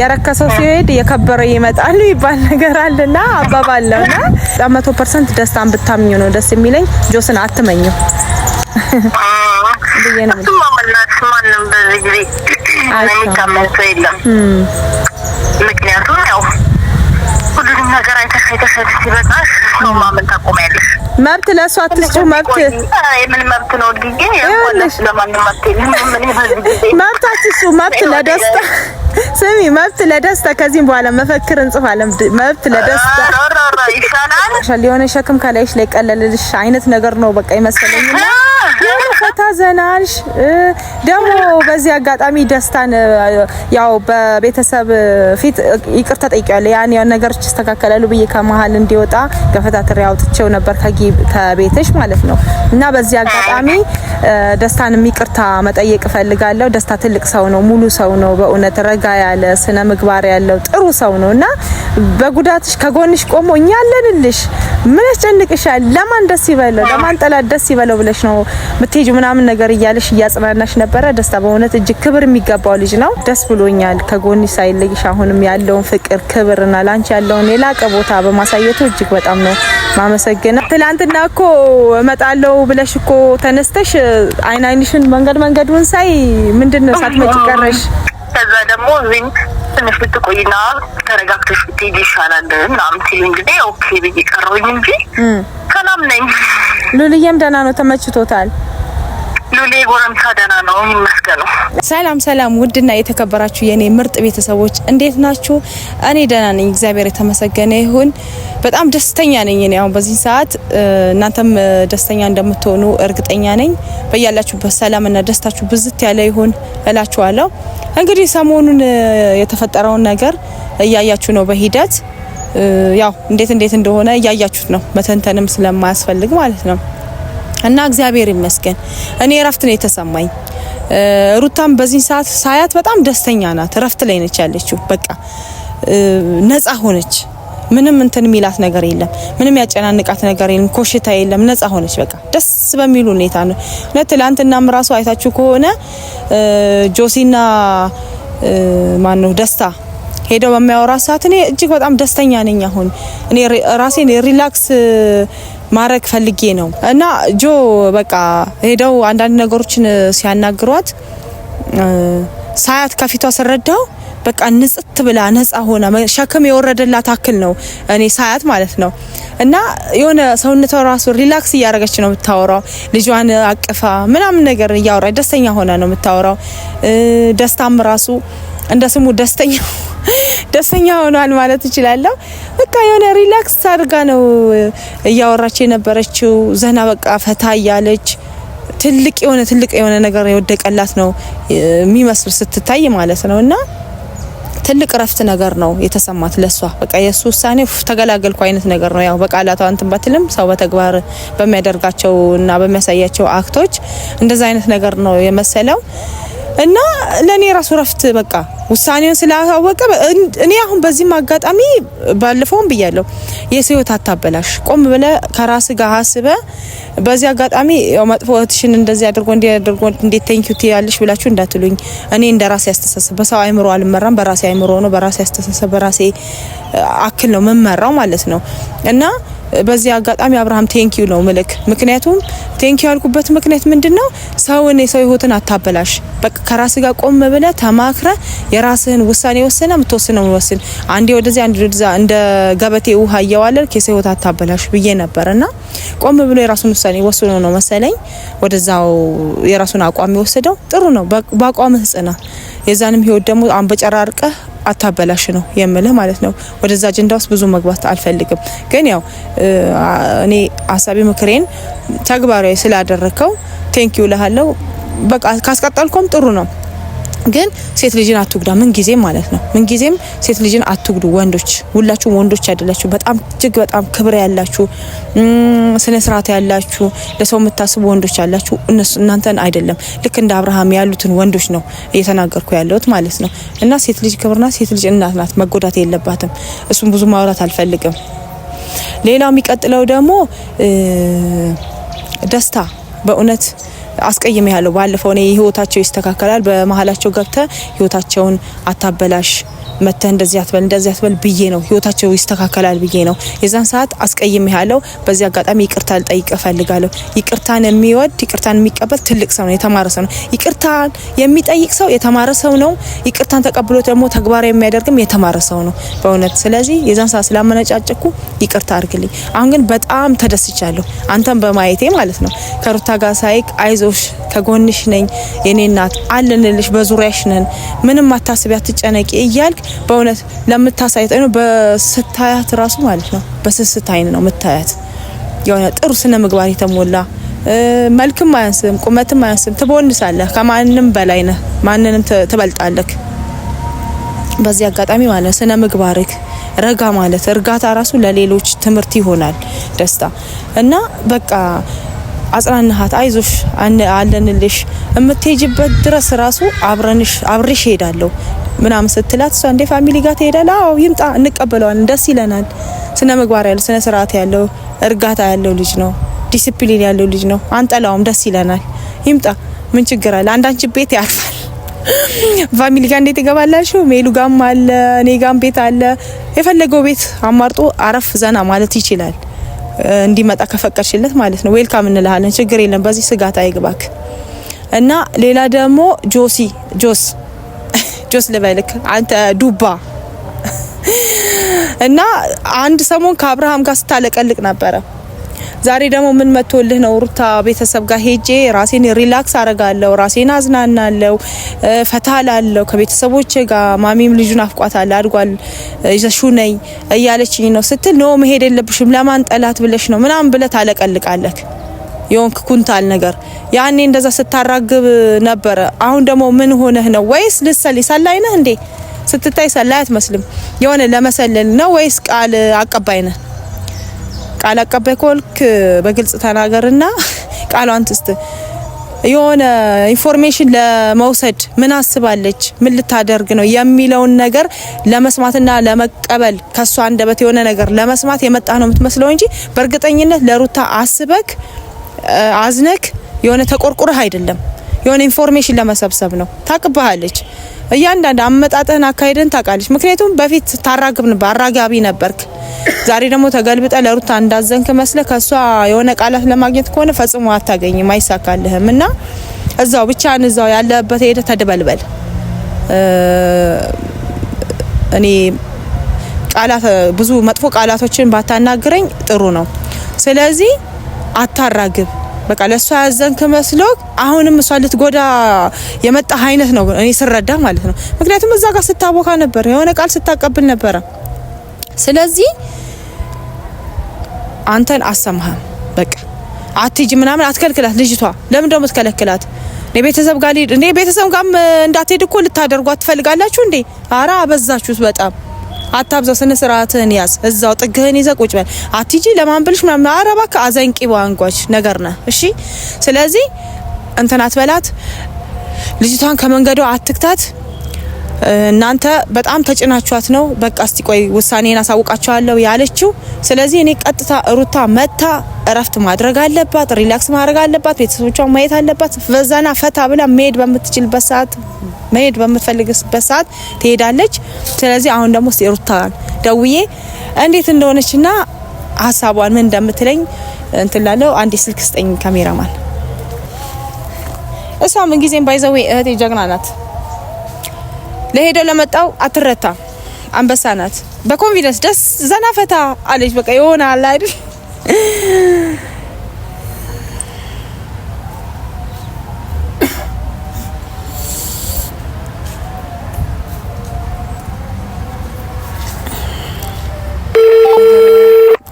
የረከሰው ሲሄድ የከበረ ይመጣል ይባል ነገር አለና አባባል ነውና 100% ደስታን ብታምኙ ነው ደስ የሚለኝ። ጆስን አትመኘው በየነ ማንም በዚህ አይታመንቶ የለም። ምክንያቱም ያው ሁሉም ነገር አይተሽ ሲበቃሽ ነው ማመን ታቆሚያለሽ። መብት ለሷ አትስጡ። መብት የምን መብት ነው ዲጌ ያቆለሽ ለማንም መብት አትስጡ። መብት ለደስታ ስሚ፣ መብት ለደስታ ከዚህም በኋላ መፈክር እንጽፋለን። መብት ለደስታ ይሻላል። የሆነ ሸክም ከላይሽ ላይ ቀለልልሽ አይነት ነገር ነው በቃ ይመስለኝና ፈታ ዘናልሽ ደግሞ በዚህ አጋጣሚ ደስታን ያው በቤተሰብ ፊት ይቅርታ ጠይቄያለሁ። ያን ነገሮች ይስተካከላሉ ብዬ ከመሃል እንዲወጣ ገፈታትሬ አውጥቼው ነበር ከቤትሽ ማለት ነው። እና በዚህ አጋጣሚ ደስታን ይቅርታ መጠየቅ ፈልጋለሁ። ደስታ ትልቅ ሰው ነው፣ ሙሉ ሰው ነው፣ በእውነት ረጋ ያለ ስነ ምግባር ያለው ጥሩ ሰው ነውና በጉዳትሽ ከጎንሽ ቆሞ እኛ አለንልሽ፣ ምን ያስጨንቅሻል፣ ለማን ደስ ይበለው፣ ለማን ጠላት ደስ ይበለው ብለሽ ነው ምትሄጂ ምናምን ነገር እያለሽ እያጽናናሽ ነበረ። ደስታ በእውነት እጅግ ክብር የሚገባው ልጅ ነው። ደስ ብሎኛል ከጎንሽ ሳይለይሽ አሁንም ያለውን ፍቅር ክብርና ላንቺ ያለውን የላቀ ቦታ በማሳየቱ እጅግ በጣም ነው ማመሰግነው። ትላንትና እኮ እመጣለሁ ብለሽ እኮ ተነስተሽ አይንሽን መንገዱን ሳይ ምንድነው ሳትመጪ ቀረሽ። ከዛ ደግሞ እዚህም ትንሽ ብትቆይና ተረጋግተሽ ብትሄጂ ይሻላል ምናምን ሲል እንግዲህ ኦኬ ብዬ ቀረሁኝ እንጂ ሰላም ነኝ። ሉልዬም ደህና ነው፣ ተመችቶታል። ሉሌ ጎረምሳ ደህና ነው ይመስገነው። ሰላም ውድና የተከበራችሁ የኔ ምርጥ ቤተሰቦች እንዴት ናችሁ? እኔ ደህና ነኝ፣ እግዚአብሔር የተመሰገነ ይሁን። በጣም ደስተኛ ነኝ። እኔ አሁን በዚህ ሰዓት እናንተም ደስተኛ እንደምትሆኑ እርግጠኛ ነኝ። በያላችሁበት ሰላምና ደስታችሁ ብዝት ያለ ይሁን እላችኋለሁ። እንግዲህ ሰሞኑን የተፈጠረውን ነገር እያያችሁ ነው በሂደት ያው እንዴት እንደሆነ እያያችሁት ነው፣ መተንተንም ስለማያስፈልግ ማለት ነው። እና እግዚአብሔር ይመስገን እኔ እረፍት ነው የተሰማኝ። ሩታም በዚህ ሰዓት ሳያት በጣም ደስተኛ ናት፣ እረፍት ላይ ነች ያለችው። በቃ ነፃ ሆነች። ምንም እንትን ሚላት ነገር የለም፣ ምንም ያጨናንቃት ነገር የለም፣ ኮሽታ የለም። ነፃ ሆነች። በቃ ደስ በሚል ሁኔታ ነው። ትላንትናም ራሱ አይታችሁ ከሆነ ጆሲና ማነው ደስታ ሄደው በሚያወራ ሰዓት እኔ እጅግ በጣም ደስተኛ ነኝ። አሁን እኔ ራሴን ሪላክስ ማረግ ፈልጌ ነው። እና ጆ በቃ ሄደው አንዳንድ ነገሮችን ሲያናግሯት ሳያት ከፊቷ ሰረዳው በቃ ንጽት ብላ ነፃ ሆና ሸክም የወረደላት አክል ነው እኔ ሳያት ማለት ነው። እና የሆነ ሰውነቷ ራሱ ሪላክስ እያደረገች ነው የምታወራው። ልጇን አቅፋ ምናምን ነገር እያወራች ደስተኛ ሆና ነው የምታወራው። ደስታም ራሱ እንደ ስሙ ደስተኛ ሆኗል ማለት እችላለሁ። በቃ የሆነ ሪላክስ አድርጋ ነው እያወራች የነበረችው። ዘና በቃ ፈታ እያለች ትልቅ የሆነ ነገር የወደቀላት ነው የሚመስል ስትታይ ማለት ነው። እና ትልቅ ረፍት ነገር ነው የተሰማት ለሷ። በቃ የሱ ውሳኔ ተገላገልኩ አይነት ነገር ነው። ያው በቃላቷ እንትን ባትልም ሰው በተግባር በሚያደርጋቸው እና በሚያሳያቸው አክቶች እንደዛ አይነት ነገር ነው የመሰለው። እና ለኔ ራሱ ረፍት በቃ ውሳኔውን ስላወቀ እኔ አሁን በዚህም አጋጣሚ ባለፈውም ብያለሁ፣ የሰው ህይወት አታበላሽ። ቆም ብለ ከራስ ጋር አስበ በዚህ አጋጣሚ ያው መጥፎትሽን እንደዚህ አድርጎ እንዴት ቴንኪው ትያለሽ ብላችሁ እንዳትሉኝ። እኔ እንደራሴ አስተሳሰብ በሰው አይምሮ አልመራም፣ በራሴ አይምሮ ነው፣ በራሴ አስተሳሰብ በራሴ አክል ነው መመራው ማለት ነው። እና በዚህ አጋጣሚ አብርሃም ቴንኪው ነው ምልክ። ምክንያቱም ቴንኪው ያልኩበት ምክንያት ምንድነው? የሰው ህይወትን አታበላሽ። በቃ ከራስ ጋር ቆም ብለ ተማክረ የራስህን ውሳኔ ወሰነ የምትወስነው ወስን። አንዴ ወደዚህ አንዴ ወደዛ እንደ ገበቴ ውሃ እያዋለል ከሰው ህይወት አታበላሽ ብዬ ነበርና ቆም ብሎ የራሱን ውሳኔ ወስኖ ነው መሰለኝ ወደዛው የራሱን አቋም የወሰደው። ጥሩ ነው፣ በአቋምህ ጽና። የዛንም ህይወት ደግሞ አንበጨራርቀ አታበላሽ ነው የምልህ ማለት ነው። ወደዛ አጀንዳ ውስጥ ብዙ መግባት አልፈልግም። ግን ያው እኔ ሐሳቢ ምክሬን ተግባራዊ ስላደረከው ቴንኪው ለሃለው። በቃ ካስቀጠልኩም ጥሩ ነው። ግን ሴት ልጅን አትጉዳ ምን ጊዜ ማለት ነው። ምን ጊዜም ሴት ልጅን አትጉዱ። ወንዶች ሁላችሁ ወንዶች አይደላችሁ፣ በጣም እጅግ በጣም ክብር ያላችሁ ስነ ስርዓት ያላችሁ ለሰው የምታስቡ ወንዶች አላችሁ። እናንተን አይደለም ልክ እንደ አብርሃም ያሉትን ወንዶች ነው እየተናገርኩ ያለሁት ማለት ነው። እና ሴት ልጅ ክብርና ሴት ልጅ እናት ናት፣ መጎዳት የለባትም። እሱም ብዙ ማውራት አልፈልግም። ሌላው የሚቀጥለው ደግሞ ደስታ በእውነት አስቀየም ያለው ባለፈው ነው ህይወታቸው ይስተካከላል በመሃላቸው ገብተ ህይወታቸውን አታበላሽ መተ እንደዚህ አትበል ብዬ ነው ህይወታቸው ይስተካከላል ብዬ ነው የዛን ሰዓት አስቀይሜሃለሁ በዚህ አጋጣሚ ይቅርታ ልጠይቅ እፈልጋለሁ ይቅርታን የሚወድ ይቅርታን የሚቀበል ትልቅ ሰው ነው የተማረ ሰው ነው ይቅርታን የሚጠይቅ ሰው የተማረ ሰው ነው ይቅርታን ተቀብሎ ደግሞ ተግባራዊ የሚያደርግም የተማረ ሰው ነው በእውነት ስለዚህ የዛን ሰዓት ስላመነጫጨኩ ይቅርታ አድርግልኝ አሁን ግን በጣም ተደስቻለሁ አንተም በማየቴ ማለት ነው ከሩታ ጋር ሳይቅ አይዞሽ ከጎንሽ ነኝ የኔ እናት አለንልሽ በዙሪያሽ ነን ምንም አታስቢ አትጨነቂ እያልክ በእውነት ለምታሳይት ነው በስታያት ራሱ ማለት ነው በስስት አይን ነው የምታያት የሆነ ጥሩ ስነ ምግባር የተሞላ መልክም አያንስም ቁመትም አያንስም ትቦንሳለህ ከማንንም በላይ ነህ ማንንም ትበልጣለህ በዚህ አጋጣሚ ማለት ስነ ምግባርክ ረጋ ማለት እርጋታ ራሱ ለሌሎች ትምህርት ይሆናል ደስታ እና በቃ አጽናናሃት አይዞሽ አለንልሽ እምትሄጂበት ድረስ ራሱ አብረሽ ሄዳለሁ ምናምን ስትላት እሷ እንደ ፋሚሊ ጋር ትሄዳለህ አዎ ይምጣ እንቀበለዋለን ደስ ይለናል ስነ ምግባር ያለው ስነ ስርዓት ያለው እርጋታ ያለው ልጅ ነው ዲሲፕሊን ያለው ልጅ ነው አንጠላውም ደስ ይለናል ይምጣ ምን ችግር አለ አንዳንቺ ቤት ያርፋል ፋሚሊ ጋር እንዴት ይገባላችሁ ሜሉ ጋም አለ እኔ ጋም ቤት አለ የፈለገው ቤት አማርጦ አረፍ ዘና ማለት ይችላል እንዲመጣ ከፈቀድሽለት ማለት ነው ዌልካም እንልሃለን ችግር የለም በዚህ ስጋት አይግባክ እና ሌላ ደግሞ ጆስ ልበልክ አንተ ዱባ እና አንድ ሰሞን ከአብርሃም ጋር ስታለቀልቅ ነበረ ዛሬ ደግሞ ምን መጥቶልህ ነው ሩታ ቤተሰብ ጋር ሄጄ ራሴን ሪላክስ አረጋለሁ ራሴን አዝናናለሁ ፈታላለሁ ከቤተሰቦቼ ጋር ማሚም ልጁን አፍቋታል አድጓል ይዘሹ ነይ እያለችኝ ነው ስትል ነው መሄድ የለብሽም ለማን ጠላት ብለሽ ነው ምናምን ብለ ታለቀልቃለህ የሆንክ ኩንታል ነገር ያኔ እንደዛ ስታራግብ ነበር አሁን ደግሞ ምን ሆነህ ነው ወይስ ሰላይ ነህ እንዴ ስትታይ ሰላይ አትመስልም የሆነ ለመሰለል ነው ወይስ ቃል አቀባይ ነህ ቃል አቀባይ ኮልክ በግልጽ ተናገርና ቃሏን ትስት የሆነ ኢንፎርሜሽን ለመውሰድ ምን አስባለች ምን ልታደርግ ነው የሚለውን ነገር ለመስማትና ለመቀበል ከሷ አንደበት የሆነ ነገር ለመስማት የመጣ ነው የምትመስለው እንጂ በእርግጠኝነት ለሩታ አስበክ አዝነክ የሆነ ተቆርቁረህ አይደለም የሆነ ኢንፎርሜሽን ለመሰብሰብ ነው ታቅባለች እያንዳንዱ አመጣጠን አካይደን ታቃለች ምክንያቱም በፊት ታራግብን ባራጋቢ ነበርክ ዛሬ ደግሞ ተገልብጠ ለሩታ እንዳዘንክ መስለ ከሷ የሆነ ቃላት ለማግኘት ከሆነ ፈጽሞ አታገኝም አይሳካልህምና እዛው ብቻን እዛው ያለበት ሄደ ተደበልበል እኔ ቃላት ብዙ መጥፎ ቃላቶችን ባታናግረኝ ጥሩ ነው ስለዚህ አታራግብ በቃ ለሷ ያዘንክ መስሎ አሁንም እሷ ልትጎዳ የመጣ አይነት ነው እኔ ስረዳ ማለት ነው ምክንያቱም እዛ ጋር ስታቦካ ነበር የሆነ ቃል ስታቀብል ነበር ስለዚህ አንተን አሰማህ በቃ አትጂ ምናምን አትከልክላት ልጅቷ ለምን ደሞ ትከለክላት ለቤተሰብ ጋር ሊድ እንዴ ቤተሰብ ጋርም እንዳትሄድ እኮ ልታደርጓት ትፈልጋላችሁ እንዴ አራ አበዛችሁት በጣም አታብዛ ስነ ስርዓትን ያዝ እዛው ጥግህን ይዘህ ቁጭ በል አትጂ ለማንብልሽ ምናምን አረባካ አዘንቂ ባንጓች ነገር ነህ እሺ ስለዚህ እንተን አትበላት ልጅቷን ከመንገዷ አትክታት እናንተ በጣም ተጭናችኋት ነው በቃ እስቲ ቆይ ውሳኔን አሳውቃችኋለሁ ያለችው ስለዚህ እኔ ቀጥታ ሩታ መታ እረፍት ማድረግ አለባት ሪላክስ ማድረግ አለባት ቤተሰቦቿን ማየት አለባት ፈዛና ፈታ ብላ መሄድ በምትችልበት ሰዓት መሄድ በምትፈልግበት ሰዓት ትሄዳለች ስለዚህ አሁን ደግሞ ሩታ ደውዬ እንዴት እንደሆነችና ሐሳቧን ምን እንደምትለኝ እንትላለው አንዴ ስልክ ስጠኝ ካሜራማን እሷ ምን ጊዜም ባይዘው እህቴ ጀግና ናት ለሄደው ለመጣው አትረታ አንበሳ ናት በኮንፊደንስ ደስ ዘና ፈታ አለች በቃ ይሆናል አይደል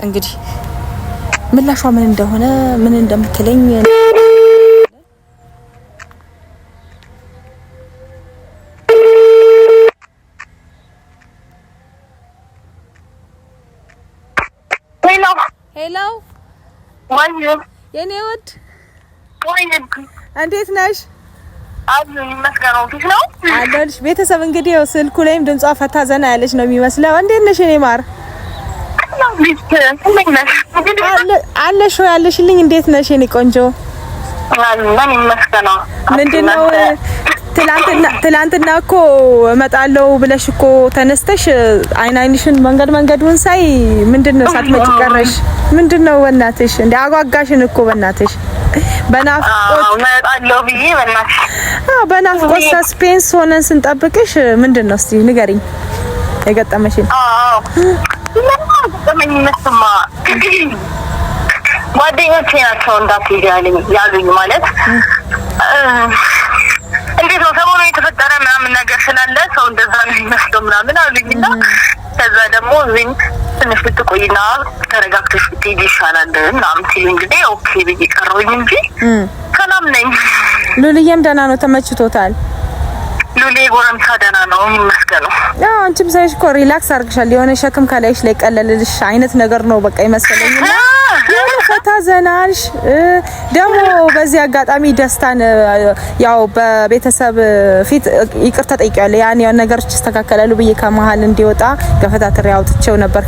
እንግዲህ ምላሿ ምን እንደሆነ ምን እንደምትለኝ ሄሎ ወንጅ የኔ ወድ ወንጅ እንዴት ነሽ አሁን መስከረም ፊት ነው አለልሽ ቤተሰብ እንግዲህ ስልኩ ላይም ድምጿ ፈታ ዘና ያለች ነው የሚመስለው እንዴት ነሽ እኔ ማር አለሽ ወይ ያለሽልኝ እንዴት ነሽ እኔ ቆንጆ አለን መስከረም ምንድነው ትላንትና እኮ እመጣለሁ ብለሽ እኮ ተነስተሽ አይንሽን መንገዱን ሳይ ምንድነው ሳትመጪ ቀረሽ? ምንድነው በእናትሽ እንደ አጓጋሽን እኮ በእናትሽ በናፍቆት እመጣለሁ ብዬ በእናትሽ በናፍቆት ሰስፔንስ ሆነን ስንጠብቅሽ ምንድነው እስቲ ንገሪኝ የገጠመሽን? ገጠመኝ መስማ ጓደኞቼ ናቸው እንዳትሄጂ ያሉኝ ማለት እንዴት ነው ሰሞኑን የተፈጠረ ምናምን ነገር ስላለ ሰው እንደዛ ነው የሚመስለው ምናምን አሉኝና ከዛ ደግሞ እዚህም ትንሽ ብትቆይና ተረጋግተሽ ብትሄጂ ይሻላል ምናምን ሲሉኝ ጊዜ ኦኬ ብዬ ቀረሁኝ እንጂ ሰላም ነኝ። ሉልዬም ደህና ነው ተመችቶታል? ሉሌ ጎረምሳ ደህና ነው ይመስገነው። አንቺም ሳይሽ እኮ ሪላክስ አድርግሻል። የሆነ ሸክም ከላይሽ ላይ ቀለልልሽ አይነት ነገር ነው በቃ ይመስለኝና ፈታ ዘናልሽ። ደግሞ በዚህ አጋጣሚ ደስታን ያው በቤተሰብ ፊት ይቅርታ ጠይቄያለሁ። ያን ነገሮች ይስተካከላሉ ብዬ ከመሀል እንዲወጣ ገፈታትሬ አውጥቼው ነበር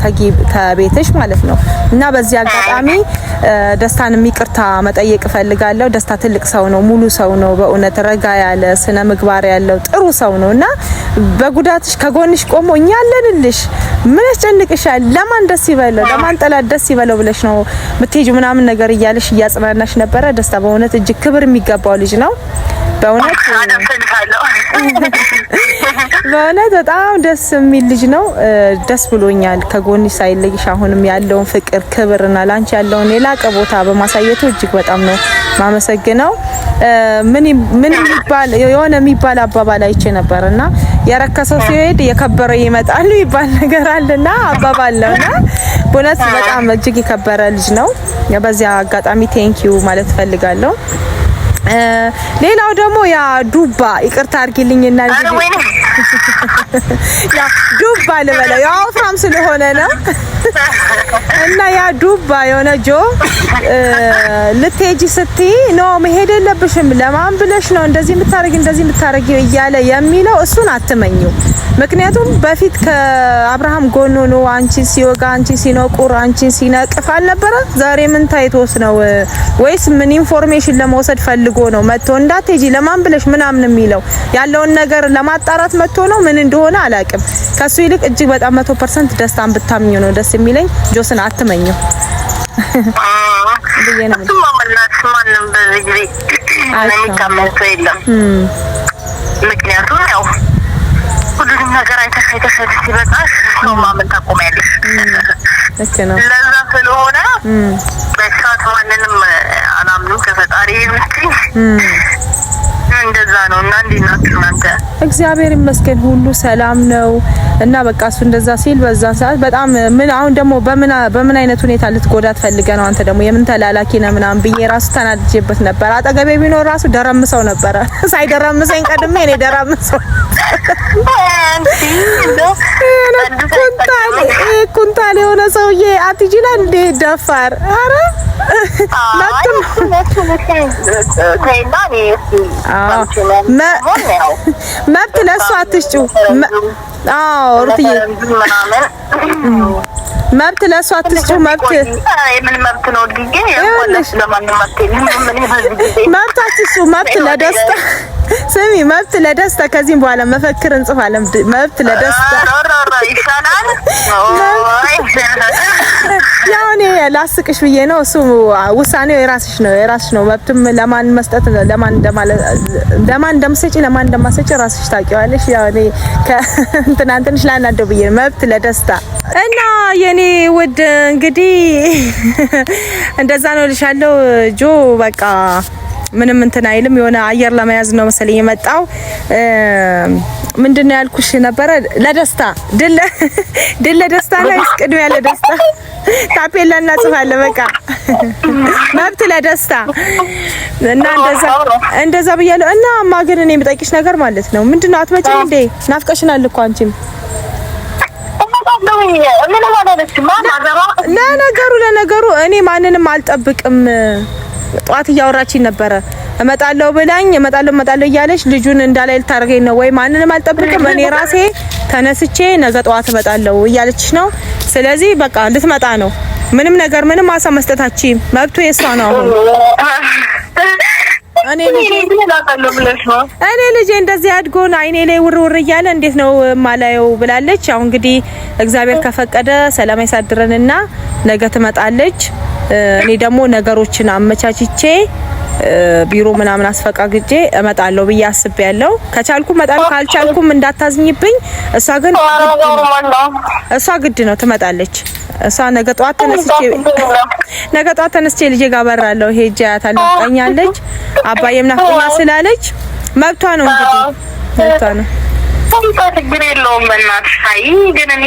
ከቤትሽ ማለት ነው። እና በዚህ አጋጣሚ ደስታንም ይቅርታ መጠየቅ እፈልጋለሁ። ደስታ ትልቅ ሰው ነው፣ ሙሉ ሰው ነው፣ በእውነት ረጋ ያለ ስነ ምግባር ያለው ጥሩ ሰው ነውና በጉዳትሽ ከጎንሽ ቆሞ እኛ አለንልሽ፣ ምን ያስጨንቅሻል፣ ለማን ደስ ይበለው፣ ለማን ጠላት ደስ ይበለው ብለሽ ነው ምትሄጂው ምናምን ነገር እያለሽ እያጽናናሽ ነበረ። ደስታ በእውነት እጅግ ክብር የሚገባው ልጅ ነው። በእውነት በጣም ደስ የሚል ልጅ ነው። ደስ ብሎኛል ከጎንሽ ሳይለይሽ አሁንም ያለውን ፍቅር ክብርና ላንቺ ያለውን የላቀ ቦታ በማሳየቱ እጅግ በጣም ነው ማመሰግነው። ምን የሚባል የሆነ የሚባል አባባል አይቼ ነበርና የረከሰው ሲሄድ የከበረ ይመጣል ይባል ነገር አለና አባባል ነውና በእውነት በጣም እጅግ የከበረ ልጅ ነው። በዚያ አጋጣሚ ቴንኪዩ ማለት ፈልጋለሁ። ሌላው ደግሞ ያ ዱባ ይቅርታ አድርጊልኝና ያ ዱባ ልበለው ያው ወፍራም ስለሆነ ነው እና ያ ዱባ የሆነ ጆ ልትሄጂ ስትይ ኖ መሄድ የለብሽም ለማን ብለሽ ነው እንደዚህ የምታረጊው እያለ የሚለው እሱን አትመኚው። ምክንያቱም በፊት ከአብርሃም ጎን ሆኖ አንቺ ሲወጋ አንቺ ሲነቁር አንቺ ሲነቅፍ አልነበረ? ዛሬ ምን ታይቶስ ነው? ወይስ ምን ኢንፎርሜሽን ለመውሰድ ፈልጎ ነው መጥቶ እንዳትሄጂ ለማን ብለሽ ምናምን የሚለው? ያለውን ነገር ለማጣራት መጥቶ ነው ምን እንደሆነ አላውቅም። ከሱ ይልቅ እጅግ በጣም 100% ደስታን ብታምኙ ነው ደስ የሚለኝ። ጆስን አትመኘው በየነም ማንም በዚህ ጊዜ የሚታመን ሰው የለም። ምክንያቱም ያው ሁሉንም ነገር አይተሽ ሲበቃሽ ሰው ማመን ታቆሚያለሽ። ልክ ነው። ለዛ ስለሆነ በሻት ማንንም አላምንም ከፈጣሪ ውጪ እንደዛ ነው። እና እንዴት ናችሁ እናንተ? እግዚአብሔር ይመስገን ሁሉ ሰላም ነው። እና በቃ እሱ እንደዛ ሲል በዛ ሰዓት በጣም ምን አሁን ደግሞ በምን አይነት ሁኔታ ልትጎዳት ፈልገ ነው አንተ ደግሞ የምን ተላላኪ ነህ ምናምን ብዬ ራሱ ተናድጄበት ነበር። አጠገቤ ቢኖር ራሱ ደረምሰው ነበር። ሳይደረምሰኝ ቀድሜ እኔ ደረምሰው ኩንታል የሆነ ሰውዬ አትጂና እንደ ደፋር አረ መብት ለእሱ አትስጩ። አዎ ሩትዬ መብት ለእሱ አትስጩ። መብት የምን መብት ነው? መብት አትስጩ። መብት ለደስታ ስሚ፣ መብት ለደስታ ከዚህም በኋላ መፈክር እንጽፋለን። መብት ለደስታ ይሻላል። ያው እኔ ላስቅሽ ብዬ ነው። እሱ ውሳኔው የራስሽ ነው። መብትም ለማን መስጠት ለማን እንደምሰጪ ለማን እንደማሰጪ ራስሽ ታውቂዋለሽ። ያው እኔ ከእንትናንትንሽ ላናደው ብዬ ነው። መብት ለደስታ እና የኔ ውድ እንግዲህ እንደዛ ነው ልሻለው። ጆ በቃ ምንም እንትን አይልም። የሆነ አየር ለመያዝ ነው መሰለኝ የመጣው። ምንድነው ያልኩሽ ነበረ? ለደስታ ድል ለደስታ ነው። ቅድሚያ ለደስታ ታፔላ እናጽፋለን። በቃ መብት ለደስታ እና እንደዛ ብያለሁ። እና ማግን እኔ የምጠይቅሽ ነገር ማለት ነው ምንድነው? አትመጪም እንዴ? ናፍቀሽናል እኮ አንቺም። ለነገሩ እኔ ማንንም አልጠብቅም። ጧት እያወራችኝ ነበረ እመጣለሁ ብላኝ እመጣለሁ እያለች ልጁን እንዳላይ ልታርገኝ ነው ወይ? ማንንም አልጠብቅም እኔ ራሴ ተነስቼ ነገ ጧት እመጣለሁ እያለችሽ ነው። ስለዚህ በቃ ልትመጣ ነው። ምንም ሀሳብ መስጠታችም መብቱ የሷ ነው። እኔ ልጄ እንደዚህ አድጎን አይኔ ላይ ውር እያለ እንዴት ነው ማላየው ብላለች። አሁን እንግዲህ እግዚአብሔር ከፈቀደ ሰላም ያሳድረንና ነገ ትመጣለች። እኔ ደግሞ ነገሮችን አመቻችቼ ቢሮ ምናምን አስፈቃግጬ እመጣለሁ ብዬ አስቤያለሁ። ከቻልኩ እመጣለሁ፣ ካልቻልኩም እንዳታዝኝብኝ። እሷ ግድ ነው ትመጣለች። እሷ ነገ ጧት ተነስቼ ልጄ ጋር በራለሁ ሄጄ አያታለሁ። ቀኛለች አባዬም ናፍቆኛ ስላለች መብቷ ነው እንግዲህ መብቷ ነው። ችግር የለውም። በእናትሽ አይ ግን እኔ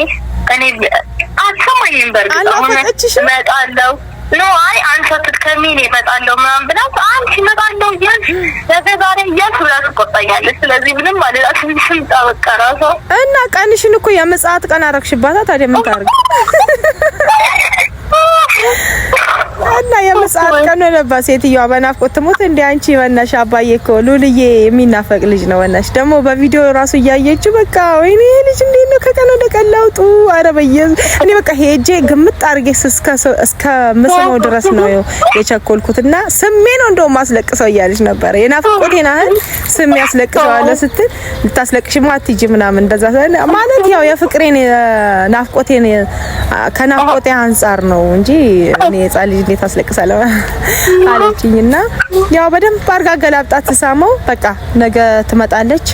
አትሰማኝም። በርግጥ አሁን እመጣለሁ ነው አይ አንተ ትከሚኔ እመጣለሁ ምናምን ብላት አንቺ እመጣለሁ እያልሽ ነገ ዛሬ እያልሽ ብላ ትቆጣኛለች። ስለዚህ ምንም ማለት አትንሽም ታበቀራሷ እና ቀንሽን እኮ የምጽአት ቀን አረግሽባታ። ታዲያ ምን ታርግ እና የምጽአት ቀን ሆነባት ሴትዮዋ። በናፍቆት ትሞት እንደ አንቺ በእናትሽ አባዬ እኮ ሉልዬ የሚናፈቅ ልጅ ነው። በእናትሽ ደግሞ በቪዲዮ ራሱ እያየችው በቃ ወይኔ ልጅ እንዴት ነው ከቀን ወደ ቀን ለውጡ። ኧረ በየሱ እኔ በቃ ሄጄ ግምጥ አድርጌ እስከ ምስመው ድረስ ነው የቸኮልኩትና ስሜ ነው እንደውም ማስለቅሰው እያለች ነበር። የናፍቆቴን አህል ስሜ ያስለቅሰዋለሁ ስትል ልታስለቅሽማ አትጂ ምናምን እንደዛ ማለት ያው የፍቅሬን ናፍቆቴን ከናፍቆቴ አንፃር ነው እንጂ እኔ ህፃን ልጅ እንዴት አስለቅሳለሁ አለችኝና ያው በደንብ አርጋ ገላብጣት ተሳመው። በቃ ነገ ትመጣለች።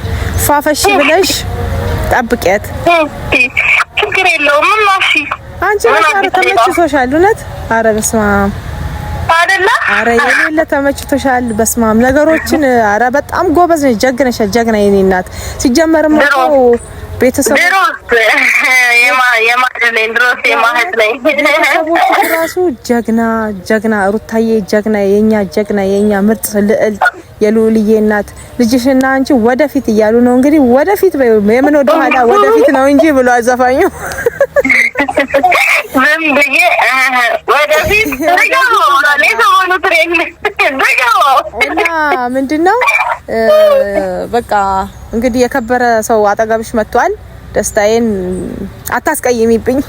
ፋፈሽ ብለሽ ጠብቂያት። ችግር የለውም። ማሺ አንቺ ወጣረ ተመችቶሻል? እውነት? ኧረ በስመ አብ አይደለ? ኧረ የሌለ ተመችቶሻል? በስመ አብ ነገሮችን። ኧረ በጣም ጎበዝ ነሽ፣ ጀግነሻል። ጀግና የኔ እናት ሲጀመርም እኮ ቤተሰቦች ራሱ ጀግና ሩታዬ ጀግና የኛ ምርጥ ልዕልት የሉልዬ እናት ልጅሽና አንቺ ወደፊት እያሉ ነው እንግዲህ። ወደፊት የምን ወደ ኋላ ወደፊት ነው እንጂ ብሎ አዘፋኙ ምን ብዬ ወደፊት እና ምንድነው በቃ እንግዲህ የከበረ ሰው አጠገብሽ መጥቷል። ደስታዬን አታስቀይሚብኝ።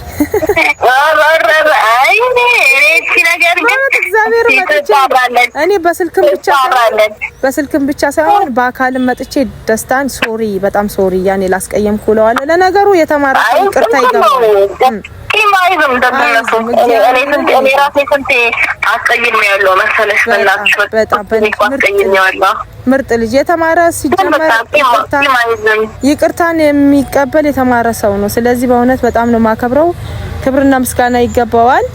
እኔ በስልክም ብቻ ሳይሆን በአካልም መጥቼ ደስታን ሶሪ በጣም ሶሪ ያኔ ላስቀየምኩ እለዋለሁ። ለነገሩ የተማረ ይቅርታ ይገባል። ኪማይዝም ደብነቱ እኔ ራሴ ስንቴ አስቀይሜያለሁ መሰለሽ። በእናትሽ በጣም አስቀይሜያለሁ። ምርጥ ልጅ የተማረ ሲጀመር ይቅርታን የሚቀበል የተማረ ሰው ነው። ስለዚህ በእውነት በጣም ነው ማከብረው። ክብርና ምስጋና ይገባዋል።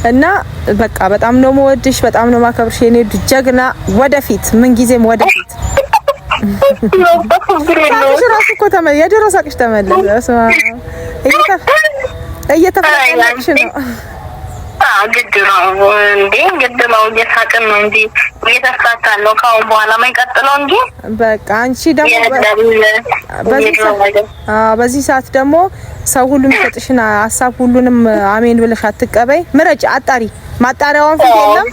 እና በቃ በጣም ነው መወድሽ፣ በጣም ነው ማከብርሽ የኔ ጀግና። ወደፊት ምን ጊዜም ወደፊት ራሱ እኮ የድሮ ሳቅሽ ተመለሰ። እየተፈለግሽ ነው። ግድ ነው እንዴ? ግድ ነው። እየሳቅን ነው እንጂ እየተሳካን ነው። ካሁን በኋላ የማይቀጥለው እንጂ በቃ አንቺ ደግሞ በዚህ ሰዓት ደግሞ ሰው ሁሉም ይሰጥሽና ሀሳብ ሁሉንም አሜን ብለሽ አትቀበይ። ምረጭ፣ አጣሪ። ማጣሪያውን ፊት የለም።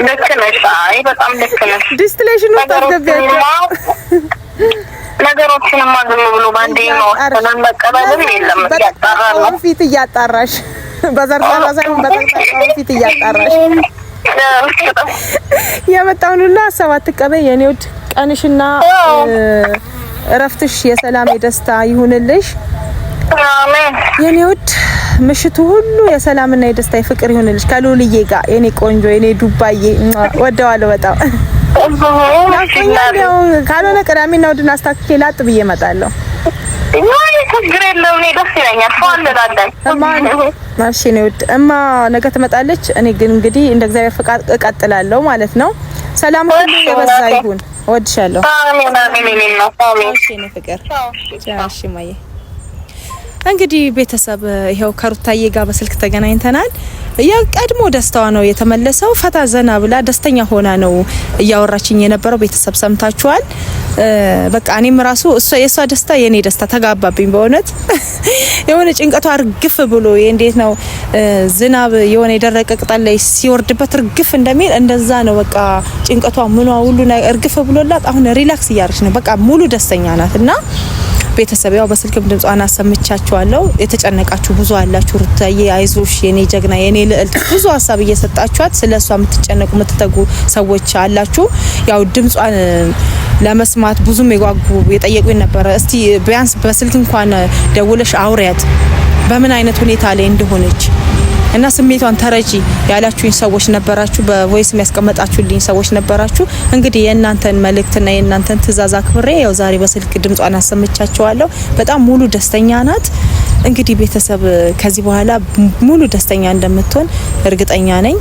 ልክ ነሽ። አይ በጣም ልክ ነሽ። ዲስቲሌሽኑ ታስገቢያለሽ። ነገሮችንማ ዝም ብሎ ባንዴ ነው መቀበልም የለም። ያጣራል ነው ፊት እያጣራሽ በዘርዘራ ሳይሆን በጠቅጣቃው ፊት እያጣራሽ የመጣውን ሁሉ ሀሳብ አትቀበይ የኔ ውድ። ቀንሽና እረፍትሽ የሰላም የደስታ ይሁንልሽ አሜን የኔ ውድ። ምሽቱ ሁሉ የሰላምና የደስታ የፍቅር ይሁንልሽ ከሉልዬ ጋር የኔ ቆንጆ የኔ ዱባዬ። ወደዋለሁ በጣም ካልሆነ ቅዳሜና እሑድን አስታክኬ ላጥ ብዬ እመጣለሁ። ችግር የለውም። እኔ ደስ ይለኛል። እሺ ነው ውድ እማ ነገ ትመጣለች። እኔ ግን እንግዲህ እንደ እግዚአብሔር ፍቃድ እቀጥላለሁ ማለት ነው። ሰላም ሁሉ የበዛ ይሁን። እወድሻለሁ። አሜን አሜን። እሺ ነው ፍቅር። እሺ ማዬ። እንግዲህ ቤተሰብ ይሄው ከሩታዬ ጋር በስልክ ተገናኝተናል። የቀድሞ ደስታዋ ነው የተመለሰው። ፈታ ዘና ብላ ደስተኛ ሆና ነው እያወራችኝ የነበረው። ቤተሰብ ሰምታችኋል። በቃ እኔም ራሱ የሷ ደስታ የኔ ደስታ ተጋባብኝ። በእውነት የሆነ ጭንቀቷ እርግፍ ብሎ እንዴት ነው ዝናብ የሆነ የደረቀ ቅጠል ላይ ሲወርድበት እርግፍ እንደሚል እንደዛ ነው። በቃ ጭንቀቷ ምኗ ሁሉ እርግፍ ብሎላት አሁን ሪላክስ እያደረች ነው። በቃ ሙሉ ደስተኛ ናት እና ቤተሰብ ያው በስልክም ድምጿን አሰምቻችኋለሁ። የተጨነቃችሁ ብዙ አላችሁ። ሩታዬ አይዞሽ የኔ ጀግና የኔ ልዕልት ብዙ ሀሳብ እየሰጣችኋት ስለሷ የምትጨነቁ የምትተጉ ሰዎች አላችሁ። ያው ድምጿን ለመስማት ብዙም የጓጉ የጠየቁኝ ነበር። እስቲ ቢያንስ በስልክ እንኳን ደውለሽ አውሪያት በምን አይነት ሁኔታ ላይ እንደሆነች እና ስሜቷን ተረጂ ያላችሁኝ ሰዎች ነበራችሁ። በቮይስ የሚያስቀምጣችሁልኝ ሰዎች ነበራችሁ። እንግዲህ የእናንተን መልእክትና የእናንተን ትዕዛዝ አክብሬ ያው ዛሬ በስልክ ድምጿን አሰምቻችኋለሁ። በጣም ሙሉ ደስተኛ ናት። እንግዲህ ቤተሰብ ከዚህ በኋላ ሙሉ ደስተኛ እንደምትሆን እርግጠኛ ነኝ።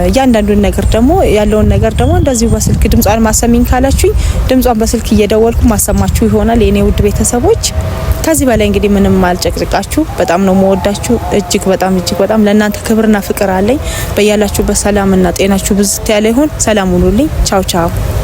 እያንዳንዱን ነገር ደግሞ ያለውን ነገር ደግሞ እንደዚሁ በስልክ ድምጿን ማሰሚኝ ካላችሁኝ ድምጿን በስልክ እየደወልኩ ማሰማችሁ ይሆናል የኔ ውድ ቤተሰቦች። ከዚህ በላይ እንግዲህ ምንም አልጨቅጭቃችሁ። በጣም ነው መወዳችሁ። እጅግ በጣም ለእናንተ ክብርና ፍቅር አለኝ። በያላችሁበት ሰላምና ጤናችሁ ብዝት ያለ ይሁን። ሰላም ሁኑልኝ። ቻው ቻው።